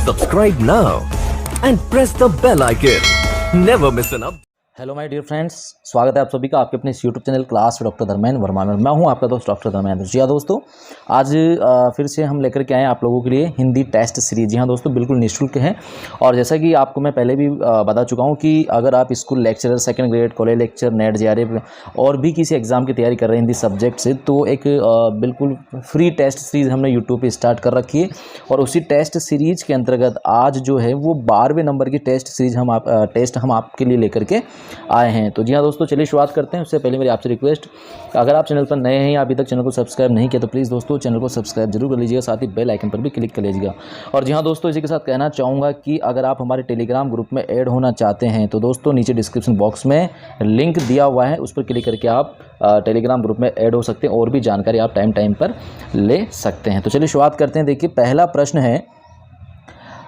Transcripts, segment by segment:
Subscribe now and press the bell icon. Never miss an update. Hello my dear friends, स्वागत है आप सभी का आपके अपने इस YouTube channel class doctor Dharmendra Verma में। मैं हूं आपका दोस्त डॉक्टर धर्मेंद्र। जी हाँ दोस्तों, आज फिर से हम लेकर के आए हैं आप लोगों के लिए हिंदी टेस्ट सीरीज। जी हाँ दोस्तों, बिल्कुल निःशुल्क है। और जैसा कि आपको मैं पहले भी बता चुका हूं कि अगर आप school lecturer, second grade, college lecture, net, JRF और भी किसी एग्ज़ाम की तैयारी कर रहे हैं हिंदी सब्जेक्ट से, तो एक बिल्कुल फ्री टेस्ट सीरीज़ हमने यूट्यूब पर स्टार्ट कर रखी है। और उसी टेस्ट सीरीज के अंतर्गत आज जो है वो 12वें नंबर की टेस्ट सीरीज हम आपके लिए लेकर के आए हैं। तो जी हाँ दोस्तों, चलिए शुरुआत करते हैं। उससे पहले मेरी आपसे रिक्वेस्ट, अगर आप चैनल पर नए हैं या अभी तक चैनल को सब्सक्राइब नहीं किया तो प्लीज़ दोस्तों चैनल को सब्सक्राइब जरूर कर लीजिएगा, साथ ही बेल आइकन पर भी क्लिक कर लीजिएगा। और जी हाँ दोस्तों, इसी के साथ कहना चाहूँगा कि अगर आप हमारे टेलीग्राम ग्रुप में ऐड होना चाहते हैं तो दोस्तों नीचे डिस्क्रिप्शन बॉक्स में लिंक दिया हुआ है, उस पर क्लिक करके आप टेलीग्राम ग्रुप में ऐड हो सकते हैं और भी जानकारी आप टाइम पर ले सकते हैं। तो चलिए शुरुआत करते हैं। देखिए, पहला प्रश्न है,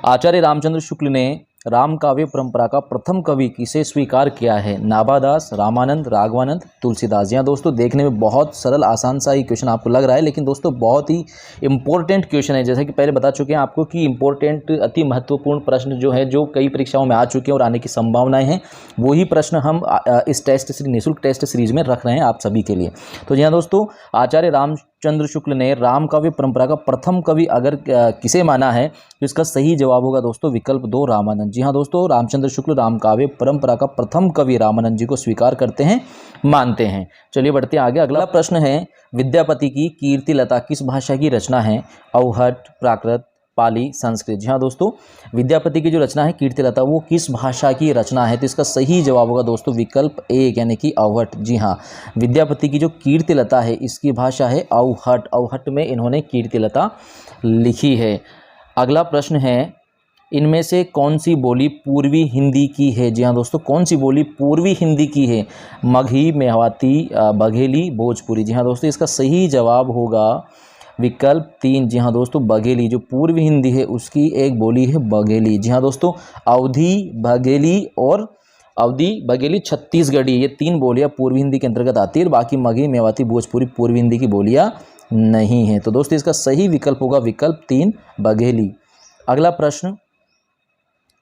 आचार्य रामचंद्र शुक्ल ने राम काव्य परंपरा का प्रथम कवि किसे स्वीकार किया है? नाभादास, रामानंद, राघवानंद, तुलसीदास। जी हाँ दोस्तों, देखने में बहुत सरल आसान सा ही क्वेश्चन आपको लग रहा है, लेकिन दोस्तों बहुत ही इंपॉर्टेंट क्वेश्चन है। जैसा कि पहले बता चुके हैं आपको कि इंपॉर्टेंट, अति महत्वपूर्ण प्रश्न जो है, जो कई परीक्षाओं में आ चुके हैं और आने की संभावनाएं हैं, वही प्रश्न हम इस टेस्ट सीरीज, निःशुल्क टेस्ट सीरीज में रख रहे हैं आप सभी के लिए। तो जी हाँ दोस्तों, आचार्य रामचंद्र शुक्ल ने राम काव्य परंपरा का प्रथम कवि अगर किसे माना है तो इसका सही जवाब होगा दोस्तों विकल्प 2, रामानंद। जी हाँ दोस्तों, रामचंद्र शुक्ल राम काव्य परंपरा का प्रथम कवि रामानंद जी को स्वीकार करते हैं, मानते हैं। चलिए बढ़ते हैं आगे। अगला प्रश्न है, विद्यापति की कीर्तिलता किस भाषा की रचना है? अवहट, प्राकृत, पाली, संस्कृत। जी हाँ दोस्तों, विद्यापति की जो रचना है कीर्तिलता, वो किस भाषा की रचना है? तो इसका सही जवाब होगा दोस्तों विकल्प 1 यानी कि अवहट। जी हाँ, विद्यापति की जो कीर्तिलता है इसकी भाषा है अवहट। अवहट में इन्होंने कीर्तिलता लिखी है। अगला प्रश्न है, इनमें से कौन सी बोली पूर्वी हिंदी की है? जी हाँ दोस्तों, कौन सी बोली पूर्वी हिंदी की है? मगही, मेवाती, बघेली, भोजपुरी। जी हाँ दोस्तों, इसका सही जवाब होगा विकल्प 3। जी हाँ दोस्तों, बघेली। जो पूर्वी हिंदी है उसकी एक बोली है बघेली। जी हाँ दोस्तों, अवधी, बघेली, छत्तीसगढ़ी, ये 3 बोलियाँ पूर्वी हिंदी के अंतर्गत आती है। बाकी मगही, मेवाती, भोजपुरी पूर्वी हिंदी की बोलियाँ नहीं हैं। तो दोस्तों इसका सही विकल्प होगा विकल्प 3, बघेली। अगला प्रश्न,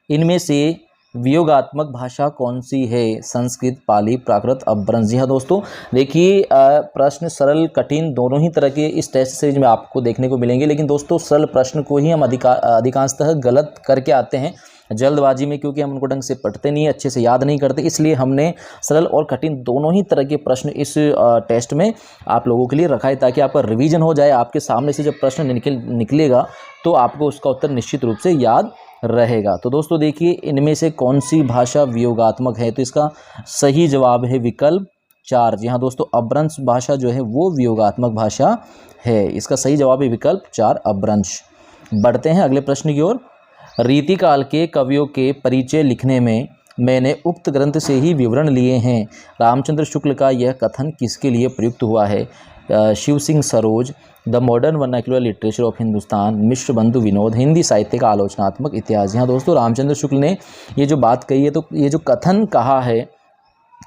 इनमें से वियोगात्मक भाषा कौन सी है? संस्कृत, पाली, प्राकृत, अपभ्रंश। जी हाँ दोस्तों, देखिए प्रश्न सरल कठिन दोनों ही तरह के इस टेस्ट सीरीज में आपको देखने को मिलेंगे, लेकिन दोस्तों सरल प्रश्न को ही हम अधिकांशतः गलत करके आते हैं जल्दबाजी में, क्योंकि हम उनको ढंग से पढ़ते नहीं, अच्छे से याद नहीं करते। इसलिए हमने सरल और कठिन दोनों ही तरह के प्रश्न इस टेस्ट में आप लोगों के लिए रखा है, ताकि आपका रिवीजन हो जाए। आपके सामने से जब प्रश्न निकलेगा तो आपको उसका उत्तर निश्चित रूप से याद रहेगा। तो दोस्तों देखिए, इनमें से कौन सी भाषा वियोगात्मक है? तो इसका सही जवाब है विकल्प 4। जी हाँ दोस्तों, अपभ्रंश भाषा जो है वो वियोगात्मक भाषा है। इसका सही जवाब है विकल्प 4, अपभ्रंश। बढ़ते हैं अगले प्रश्न की ओर। रीतिकाल के कवियों के परिचय लिखने में मैंने उक्त ग्रंथ से ही विवरण लिए हैं। रामचंद्र शुक्ल का यह कथन किसके लिए प्रयुक्त हुआ है? Shiv Singh Saroj, the modern vernacular literature of Hindustan, Mishra Bandhu Vinod, Hindi साहित्य का आलोचनात्मक इतिहास। यहाँ दोस्तों रामचंद्र शुक्ल ने ये जो बात कही है, तो ये जो कथन कहा है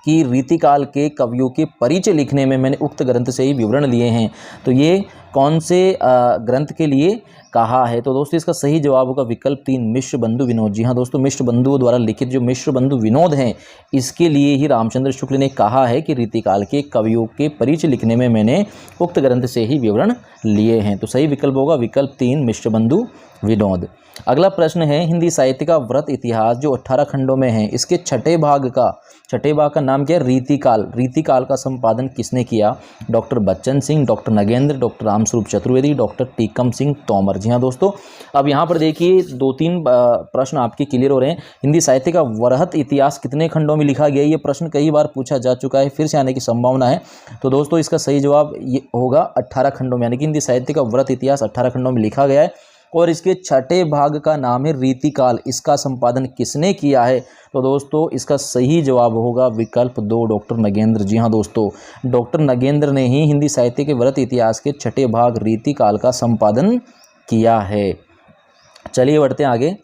कि रीतिकाल के कवियों के परिचय लिखने में मैंने उक्त ग्रंथ से ही विवरण लिए हैं, तो ये कौन से ग्रंथ के लिए कहा है? तो दोस्तों इसका सही जवाब होगा विकल्प 3, मिश्र बंधु विनोद। जी हाँ दोस्तों, मिश्र बंधुओं द्वारा लिखित जो मिश्र बंधु विनोद हैं, इसके लिए ही रामचंद्र शुक्ल ने कहा है कि रीतिकाल के कवियों के परिचय लिखने में मैंने उक्त ग्रंथ से ही विवरण लिए हैं। तो सही विकल्प होगा विकल्प 3, मिश्र बंधु विनोद। अगला प्रश्न है, हिंदी साहित्य का व्रत इतिहास जो 18 खंडों में है, इसके छठे भाग का नाम क्या है? रीतिकाल। रीतिकाल का संपादन किसने किया? Doctor Bachchan Singh, doctor Nagendra, doctor Ramswaroop Chaturvedi, doctor Tikam Singh Tomar. जी हाँ दोस्तों, अब यहाँ पर देखिए 2-3 प्रश्न आपके क्लियर हो रहे हैं। हिंदी साहित्य का वृहत इतिहास कितने खंडों में लिखा गया? ये प्रश्न कई बार पूछा जा चुका है, फिर से आने की संभावना है। तो दोस्तों इसका सही जवाब ये होगा 18 खंडों में, यानी कि हिंदी साहित्य का वृहत इतिहास 18 खंडों में लिखा गया है। और इसके छठे भाग का नाम है रीतिकाल। इसका संपादन किसने किया है? तो दोस्तों इसका सही जवाब होगा विकल्प 2, डॉक्टर नगेंद्र। जी हाँ दोस्तों, डॉक्टर नगेंद्र ने ही हिंदी साहित्य के वृहत इतिहास के छठे भाग रीतिकाल का संपादन किया है। चलिए बढ़ते हैं आगे।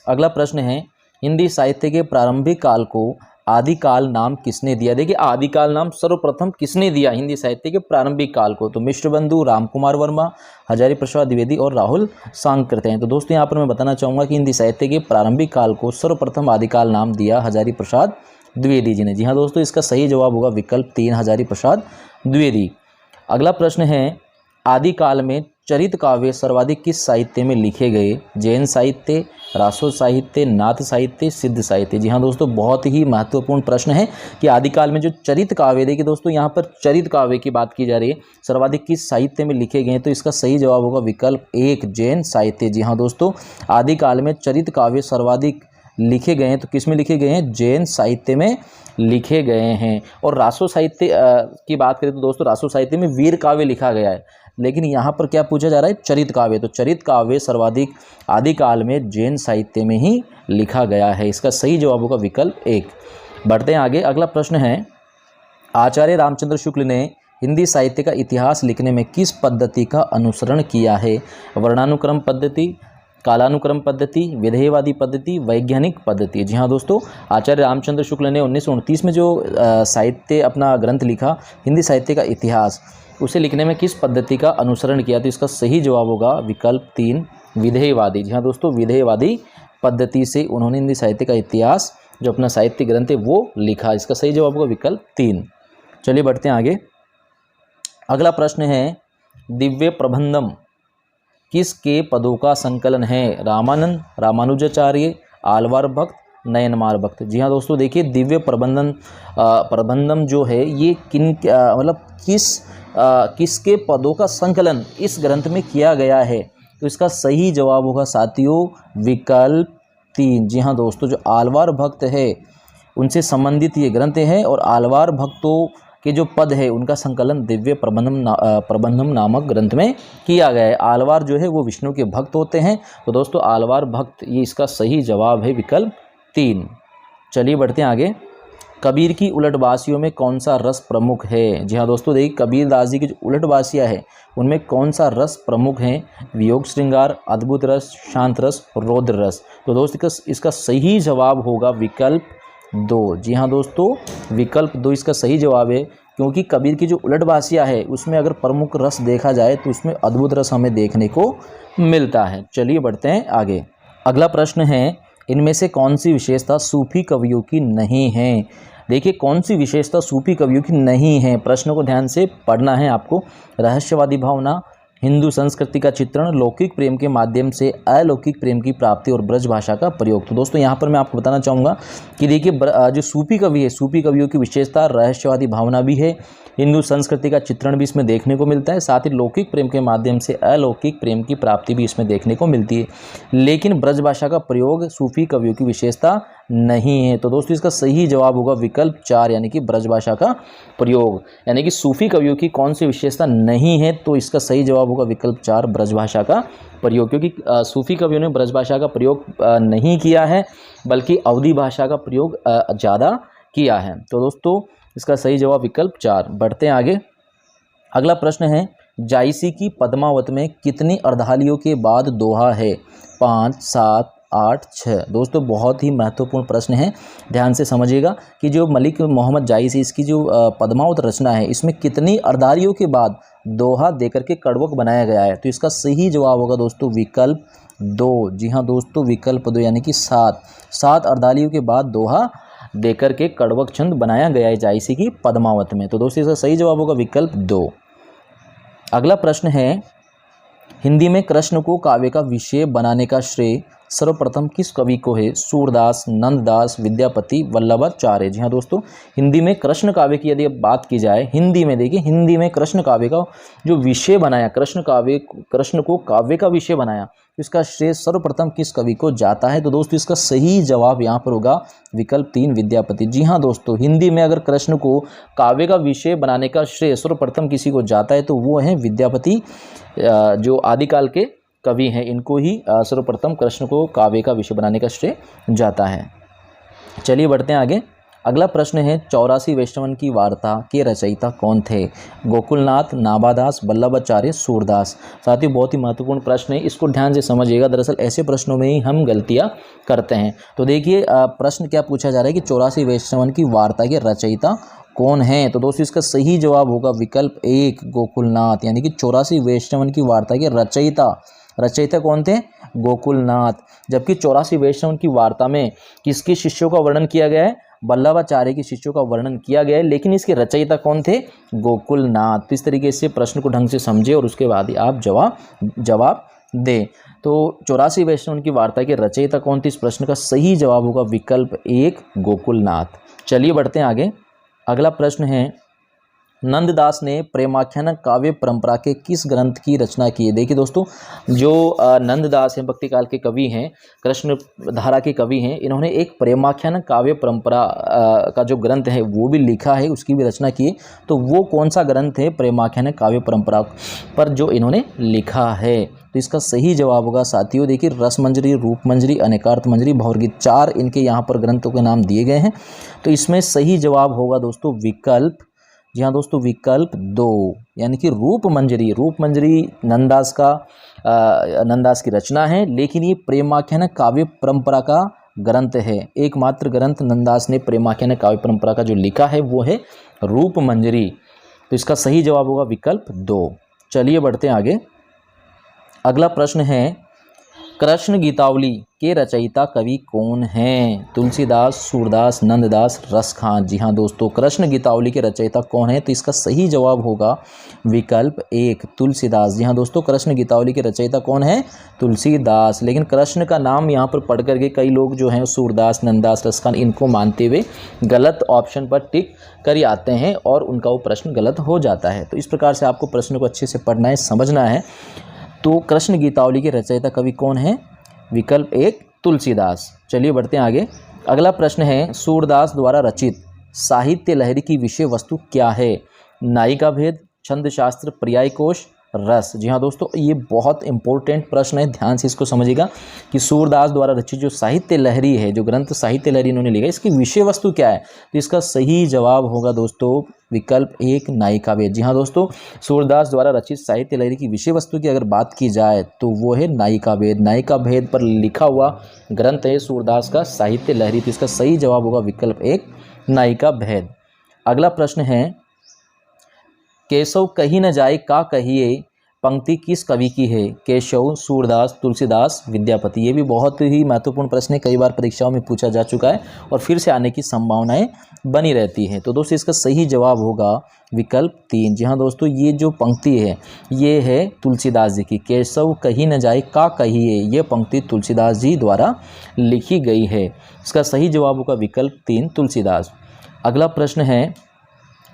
अगला प्रश्न है, हिंदी साहित्य के प्रारंभिक काल को आदिकाल नाम किसने दिया? देखिए आदिकाल नाम सर्वप्रथम किसने दिया हिंदी साहित्य के प्रारंभिक काल को? तो मिश्रबंधु, रामकुमार वर्मा, हजारी प्रसाद द्विवेदी और राहुल सांकृत्य हैं। तो दोस्तों यहाँ पर मैं बताना चाहूँगा कि हिंदी साहित्य के प्रारंभिक काल को सर्वप्रथम आदिकाल नाम दिया हजारी प्रसाद द्विवेदी जी ने। जी हाँ दोस्तों, इसका सही जवाब होगा विकल्प 3 हजारी प्रसाद द्विवेदी। अगला प्रश्न है, आदिकाल में चरित काव्य सर्वाधिक किस साहित्य में लिखे गए? जैन साहित्य, रासो साहित्य, नाथ साहित्य, सिद्ध साहित्य। जी हाँ दोस्तों, बहुत ही महत्वपूर्ण प्रश्न है कि आदिकाल में जो चरित काव्य, देखिए दोस्तों यहाँ पर चरित काव्य की बात की जा रही है, सर्वाधिक किस साहित्य में लिखे गए? तो इसका सही जवाब होगा विकल्प 1 जैन साहित्य। जी हाँ दोस्तों, आदिकाल में चरित काव्य सर्वाधिक लिखे गए हैं, तो किस में लिखे गए हैं? जैन साहित्य में लिखे गए हैं। और रासो साहित्य की बात करें तो दोस्तों रासो साहित्य में वीर काव्य लिखा गया है, लेकिन यहाँ पर क्या पूछा जा रहा है? चरित काव्य। तो चरित काव्य सर्वाधिक आदिकाल में जैन साहित्य में ही लिखा गया है। इसका सही जवाब होगा विकल्प 1। बढ़ते हैं आगे। अगला प्रश्न है, आचार्य रामचंद्र शुक्ल ने हिंदी साहित्य का इतिहास लिखने में किस पद्धति का अनुसरण किया है? वर्णानुक्रम पद्धति, कालानुक्रम पद्धति, विधेयवादी पद्धति, वैज्ञानिक पद्धति। जी हाँ दोस्तों, आचार्य रामचंद्र शुक्ल ने 1929 में जो साहित्य अपना ग्रंथ लिखा हिंदी साहित्य का इतिहास, उसे लिखने में किस पद्धति का अनुसरण किया? तो इसका सही जवाब होगा विकल्प 3 विधेयवादी। जी हाँ दोस्तों, विधेयवादी पद्धति से उन्होंने हिंदी साहित्य का इतिहास जो अपना साहित्य ग्रंथ है वो लिखा। इसका सही जवाब होगा विकल्प 3। चलिए बढ़ते हैं आगे। अगला प्रश्न है, दिव्य प्रबंधम किसके पदों का संकलन है? रामानंद, रामानुजाचार्य, आलवार भक्त, नयनमार भक्त। जी हाँ दोस्तों, देखिए दिव्य प्रबंधम जो है ये किसके पदों का संकलन इस ग्रंथ में किया गया है? तो इसका सही जवाब होगा साथियों विकल्प 3। जी हाँ दोस्तों, जो आलवार भक्त है उनसे संबंधित ये ग्रंथ है और आलवार भक्तों के जो पद है उनका संकलन दिव्य प्रबंधम नामक ग्रंथ में किया गया है। आलवार जो है वो विष्णु के भक्त होते हैं। तो दोस्तों आलवार भक्त ये इसका सही जवाब है विकल्प 3। चलिए बढ़ते हैं आगे। कबीर की उलटबासियों में कौन सा रस प्रमुख है? जी हाँ दोस्तों, देखिए कबीर दास जी की जो उलटबासियाँ है उनमें कौन सा रस प्रमुख है? वियोग श्रृंगार, अद्भुत रस, शांत रस, रौद्र रस। तो दोस्तों इसका सही जवाब होगा विकल्प 2। जी हाँ दोस्तों, विकल्प 2 इसका सही जवाब है, क्योंकि कबीर की जो उलटबासियाँ है उसमें अगर प्रमुख रस देखा जाए तो उसमें अद्भुत रस हमें देखने को मिलता है। चलिए बढ़ते हैं आगे। अगला प्रश्न है, इनमें से कौन सी विशेषता सूफी कवियों की नहीं है? देखिए कौन सी विशेषता सूफी कवियों की नहीं है, प्रश्न को ध्यान से पढ़ना है आपको। रहस्यवादी भावना, हिंदू संस्कृति का चित्रण, लौकिक प्रेम के माध्यम से अलौकिक प्रेम की प्राप्ति और ब्रज भाषा का प्रयोग। तो दोस्तों यहाँ पर मैं आपको बताना चाहूँगा कि देखिए जो सूफी कवि है, सूफी कवियों की विशेषता रहस्यवादी भावना भी है, हिंदू संस्कृति का चित्रण भी इसमें देखने को मिलता है, साथ ही लौकिक प्रेम के माध्यम से अलौकिक प्रेम की प्राप्ति भी इसमें देखने को मिलती है, लेकिन ब्रज भाषा का प्रयोग सूफी कवियों की विशेषता नहीं है। तो दोस्तों इसका सही जवाब होगा विकल्प 4 यानी कि ब्रज भाषा का प्रयोग। यानी कि सूफी कवियों की कौन सी विशेषता नहीं है? तो इसका सही जवाब होगा विकल्प 4 ब्रज भाषा का प्रयोग, क्योंकि सूफी कवियों ने ब्रज भाषा का प्रयोग नहीं किया है बल्कि अवधी भाषा का प्रयोग ज़्यादा किया है। तो दोस्तों इसका सही जवाब विकल्प 4। बढ़ते हैं आगे। अगला प्रश्न है, जायसी की पद्मावत में कितनी अर्धालियों के बाद दोहा है? 5, 7, 8, 6। दोस्तों बहुत ही महत्वपूर्ण प्रश्न है, ध्यान से समझिएगा कि जो मलिक मोहम्मद जायसी इसकी जो पद्मावत रचना है इसमें कितनी अर्धालियों के बाद दोहा देकर के कड़वक बनाया गया है? तो इसका सही जवाब होगा दोस्तों विकल्प 2। जी हाँ दोस्तों, विकल्प 2 यानी कि 7 अर्धालियों के बाद दोहा देकर के कड़वक छंद बनाया गया है जायसी की पद्मावत में। तो दोस्तों इसका सही जवाब होगा विकल्प 2। अगला प्रश्न है, हिंदी में कृष्ण को काव्य का विषय बनाने का श्रेय सर्वप्रथम किस कवि को है? सूरदास, नंददास, विद्यापति, वल्लभाचार्य। जी हाँ दोस्तों, हिंदी में कृष्ण काव्य की यदि बात की जाए, हिंदी में देखिए हिंदी में कृष्ण काव्य का जो विषय बनाया, कृष्ण को काव्य का विषय बनाया, तो इसका श्रेय सर्वप्रथम किस कवि को जाता है? तो दोस्तों इसका सही जवाब यहाँ पर होगा विकल्प 3 विद्यापति। जी हाँ दोस्तों, हिंदी में अगर कृष्ण को काव्य का विषय बनाने का श्रेय सर्वप्रथम किसी को जाता है तो वो है विद्यापति, जो आदिकाल के कवि हैं, इनको ही सर्वप्रथम कृष्ण को काव्य का विषय बनाने का श्रेय जाता है। चलिए बढ़ते हैं आगे। अगला प्रश्न है 84 वैष्णवन की वार्ता के रचयिता कौन थे? गोकुलनाथ, नाभादास, वल्लभाचार्य, सूरदास। साथियों बहुत ही महत्वपूर्ण प्रश्न है, इसको ध्यान से समझिएगा। दरअसल ऐसे प्रश्नों में ही हम गलतियां करते हैं। तो देखिए प्रश्न क्या पूछा जा रहा है कि 84 वैष्णवन की वार्ता के रचयिता कौन है? तो दोस्तों इसका सही जवाब होगा विकल्प 1 गोकुलनाथ, यानी कि 84 वैष्णवन की वार्ता के रचयिता कौन थे? गोकुलनाथ। जबकि 84 वैष्णवन की वार्ता में किसके शिष्यों का वर्णन किया गया है? वल्लभाचार्य के शिष्यों का वर्णन किया गया है, लेकिन इसके रचयिता कौन थे? गोकुलनाथ। तो इस तरीके से प्रश्न को ढंग से समझे और उसके बाद ही आप जवाब दें। तो 84 वैष्णवन की वार्ता के रचयिता कौन थे? इस प्रश्न का सही जवाब होगा विकल्प 1 गोकुलनाथ। चलिए बढ़ते हैं आगे। अगला प्रश्न है नंददास ने प्रेमाख्यान काव्य परंपरा के किस ग्रंथ की रचना की है? देखिए दोस्तों, जो नंददास हैं, भक्ति काल के कवि हैं, कृष्ण धारा के कवि हैं, इन्होंने एक प्रेमाख्यान काव्य परंपरा का जो ग्रंथ है वो भी लिखा है, उसकी भी रचना की है। तो वो कौन सा ग्रंथ है प्रेमाख्यान काव्य परंपरा पर जो इन्होंने लिखा है? तो इसका सही जवाब होगा साथियों, देखिए रसमंजरी, रूपमंजरी, अनेकार्थ मंजरी, भौरगीत, 4 इनके यहाँ पर ग्रंथों के नाम दिए गए हैं। तो इसमें सही जवाब होगा दोस्तों विकल्प, जी हाँ दोस्तों, विकल्प 2 यानी कि रूपमंजरी। रूपमंजरी नंददास की रचना है, लेकिन ये प्रेमाख्यान काव्य परंपरा का ग्रंथ है। एकमात्र ग्रंथ नंददास ने प्रेमाख्यान काव्य परंपरा का जो लिखा है वो है रूपमंजरी। तो इसका सही जवाब होगा विकल्प 2। चलिए बढ़ते हैं आगे। अगला प्रश्न है कृष्ण गीतावली के रचयिता कवि कौन हैं? तुलसीदास, सूरदास, नंददास, रसखान। जी हाँ दोस्तों, कृष्ण गीतावली के रचयिता कौन है? तो इसका सही जवाब होगा विकल्प 1 तुलसीदास। जी हाँ दोस्तों, कृष्ण गीतावली के रचयिता कौन है? तुलसीदास। लेकिन कृष्ण का नाम यहाँ पर पढ़ करके कई लोग जो हैं सूरदास, नंददास, रसखान इनको मानते हुए गलत ऑप्शन पर टिक कर आते हैं और उनका वो प्रश्न गलत हो जाता है। तो इस प्रकार से आपको प्रश्न को अच्छे से पढ़ना है, समझना है। तो कृष्ण गीतावली के रचयिता कवि कौन है? विकल्प 1 तुलसीदास। चलिए बढ़ते हैं आगे। अगला प्रश्न है सूरदास द्वारा रचित साहित्य लहरी की विषय वस्तु क्या है? नायिका भेद, छंद शास्त्र, पर्याय कोश, रस। जी हाँ दोस्तों, ये बहुत इंपॉर्टेंट प्रश्न है, ध्यान से इसको समझिएगा कि सूरदास द्वारा रचित जो साहित्य लहरी है, जो ग्रंथ साहित्य लहरी इन्होंने लिखा है, इसकी विषय वस्तु क्या है? तो इसका सही जवाब होगा दोस्तों विकल्प 1 नायिका भेद। जी हाँ दोस्तों, सूरदास द्वारा रचित साहित्य लहरी की विषय वस्तु की अगर बात की जाए तो वो है नायिका भेद। नायिका भेद पर लिखा हुआ ग्रंथ है सूरदास का साहित्य लहरी। तो इसका सही जवाब होगा विकल्प 1 नायिका भेद। अगला प्रश्न है केशव कही न जाए का कहिए पंक्ति किस कवि की है? केशव, सूरदास, तुलसीदास, विद्यापति। ये भी बहुत ही महत्वपूर्ण प्रश्न है, कई बार परीक्षाओं में पूछा जा चुका है और फिर से आने की संभावनाएं बनी रहती है। तो दोस्तों इसका सही जवाब होगा विकल्प 3। जी हाँ दोस्तों, ये जो पंक्ति है ये है तुलसीदास जी की। केशव कही न जाए का कहिए, ये पंक्ति तुलसीदास जी द्वारा लिखी गई है। इसका सही जवाब होगा विकल्प 3 तुलसीदास। अगला प्रश्न है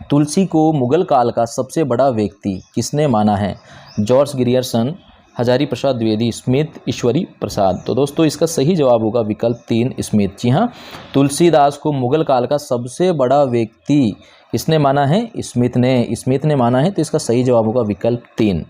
तुलसी को मुगल काल का सबसे बड़ा व्यक्ति किसने माना है? George Grierson, Hazari Prasad Dwivedi, Smith, Ishwari Prasad. तो दोस्तों इसका सही जवाब होगा विकल्प 3 स्मिथ। जी हाँ, तुलसीदास को मुगल काल का सबसे बड़ा व्यक्ति किसने माना है? स्मिथ ने माना है। तो इसका सही जवाब होगा विकल्प 3।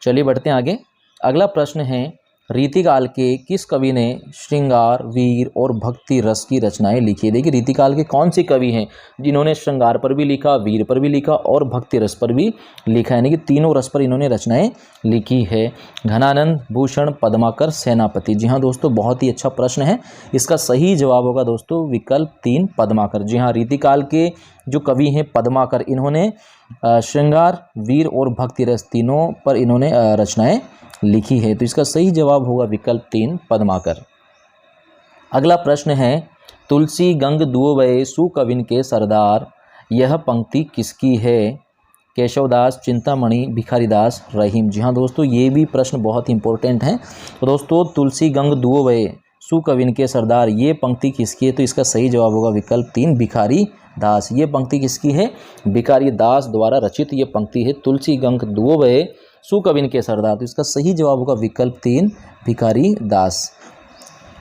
चलिए बढ़ते हैं आगे। अगला प्रश्न है रीतिकाल के किस कवि ने श्रृंगार, वीर और भक्ति रस की रचनाएं लिखी है? देखिए रीतिकाल के कौन से कवि हैं जिन्होंने श्रृंगार पर भी लिखा, वीर पर भी लिखा और भक्ति रस पर भी लिखा, यानी कि तीनों रस पर इन्होंने रचनाएं लिखी है। घनानंद, भूषण, पद्माकर, सेनापति। जी हाँ दोस्तों, बहुत ही अच्छा प्रश्न है। इसका सही जवाब होगा दोस्तों विकल्प 3 पद्माकर। जी हाँ, रीतिकाल के जो कवि हैं पद्माकर, इन्होंने श्रृंगार, वीर और भक्ति रस तीनों पर इन्होंने रचनाएं लिखी है। तो इसका सही जवाब होगा विकल्प 3 पद्माकर। अगला प्रश्न है तुलसी गंग दुओ सुकविन के सरदार, यह पंक्ति किसकी है? केशवदास, चिंतामणि, भिखारीदास, रहीम। जी हाँ दोस्तों, ये भी प्रश्न बहुत इंपॉर्टेंट है। तो दोस्तों तुलसी गंग दुओ सुकविन के सरदार, ये पंक्ति किसकी है? तो इसका सही जवाब होगा विकल्प 3 भिखारी दास। ये पंक्ति किसकी है? भिखारी दास द्वारा रचित ये पंक्ति है तुलसी गंग दुओ सुकविन के सरदार। तो इसका सही जवाब होगा विकल्प 3 भिखारी दास।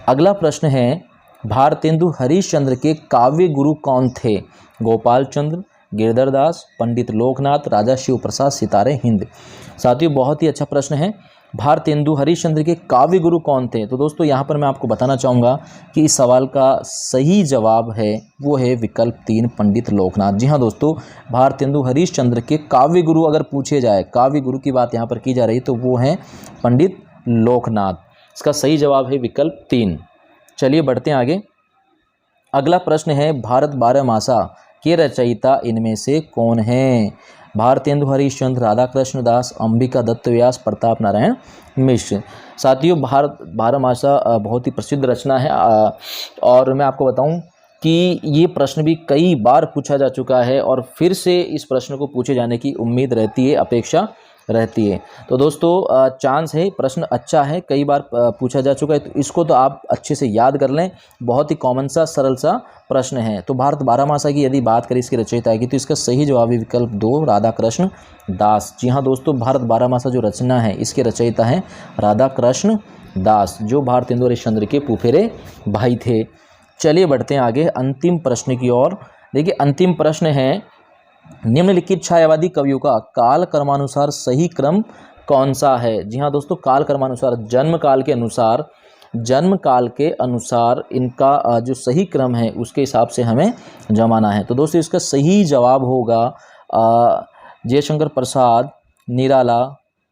अगला प्रश्न है भारतेंदु हरिश्चंद्र के काव्य गुरु कौन थे? गोपाल चंद्र, गिरधर दास, पंडित लोकनाथ, राजा शिव प्रसाद, सितारे हिंद। साथियों बहुत ही अच्छा प्रश्न है। भारतेंदु हरिश्चंद्र के काव्य गुरु कौन थे? तो दोस्तों यहाँ पर मैं आपको बताना चाहूँगा कि इस सवाल का सही जवाब है वो है विकल्प 3 पंडित लोकनाथ। जी हाँ दोस्तों, भारतेंदु हरिश्चंद्र के काव्य गुरु अगर पूछे जाए, काव्य गुरु की बात यहाँ पर की जा रही, तो वो हैं पंडित लोकनाथ। इसका सही जवाब है विकल्प 3। चलिए बढ़ते हैं आगे। अगला प्रश्न है, भारत बारहमासा के रचयिता इनमें से कौन है? भारतेंदु हरिश्चंद्र, राधाकृष्ण दास, अंबिका दत्त व्यास, प्रताप नारायण मिश्र। साथियों, भारत बारहमासा बहुत ही प्रसिद्ध रचना है और मैं आपको बताऊं कि ये प्रश्न भी कई बार पूछा जा चुका है और फिर से इस प्रश्न को पूछे जाने की उम्मीद रहती है, अपेक्षा रहती है। तो दोस्तों चांस है, प्रश्न अच्छा है, कई बार पूछा जा चुका है, तो इसको तो आप अच्छे से याद कर लें। बहुत ही कॉमन सा, सरल सा प्रश्न है। तो भारत बारहमासा की यदि बात करें इसकी रचयिता की, तो इसका सही जवाब है विकल्प 2 राधाकृष्ण दास। जी हाँ दोस्तों, भारत बारहमासा जो रचना है इसके रचयिता हैं राधाकृष्ण दास, जो भारतेंदु हरिश्चंद्र के फुफेरे भाई थे। चलिए बढ़ते हैं आगे अंतिम प्रश्न की ओर। देखिए अंतिम प्रश्न है, निम्नलिखित छायावादी कवियों का काल क्रमानुसार सही क्रम कौन सा है? जी हाँ दोस्तों, काल क्रमानुसार, जन्म काल के अनुसार इनका जो सही क्रम है उसके हिसाब से हमें जमाना है। तो दोस्तों इसका सही जवाब होगा जयशंकर प्रसाद, निराला,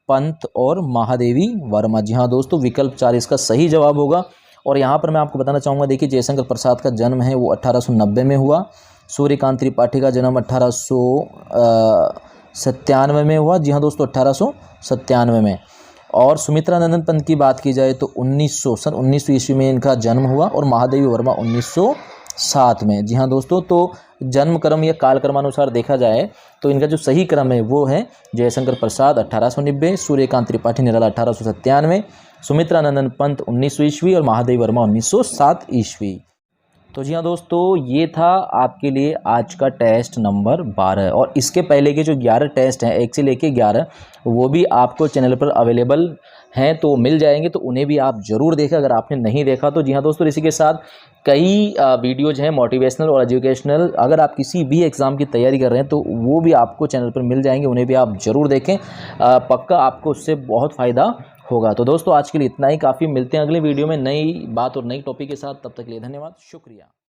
पंत और महादेवी वर्मा। जी हाँ दोस्तों, विकल्प 4 इसका सही जवाब होगा। और यहाँ पर मैं आपको बताना चाहूँगा, देखिए जयशंकर प्रसाद का जन्म है वो 1890 में हुआ। सूर्यकांत त्रिपाठी का जन्म 1897 में हुआ। जी हाँ दोस्तों, 1897 में। और सुमित्रा नंदन पंत की बात की जाए तो 1900 ईस्वी में इनका जन्म हुआ और महादेवी वर्मा 1907 में। जी हाँ दोस्तों, तो जन्म क्रम या काल क्रमानुसार देखा जाए तो इनका जो सही क्रम है वो है जयशंकर प्रसाद 1890, सूर्यकांत त्रिपाठी निराला 1897, सुमित्रा नंदन पंत 1900 ईस्वी और महादेवी वर्मा 1907 ईस्वी। तो जी हाँ दोस्तों, ये था आपके लिए आज का टेस्ट नंबर 12। और इसके पहले के जो 11 टेस्ट हैं 1 से लेके 11, वो भी आपको चैनल पर अवेलेबल हैं, तो मिल जाएंगे, तो उन्हें भी आप ज़रूर देखें अगर आपने नहीं देखा तो। जी हाँ दोस्तों, इसी के साथ कई वीडियोज़ हैं मोटिवेशनल और एजुकेशनल, अगर आप किसी भी एग्ज़ाम की तैयारी कर रहे हैं तो वो भी आपको चैनल पर मिल जाएंगे, उन्हें भी आप ज़रूर देखें। पक्का आपको उससे बहुत फ़ायदा होगा। तो दोस्तों आज के लिए इतना ही काफ़ी। मिलते हैं अगले वीडियो में नई बात और नई टॉपिक के साथ। तब तक के लिए धन्यवाद, शुक्रिया।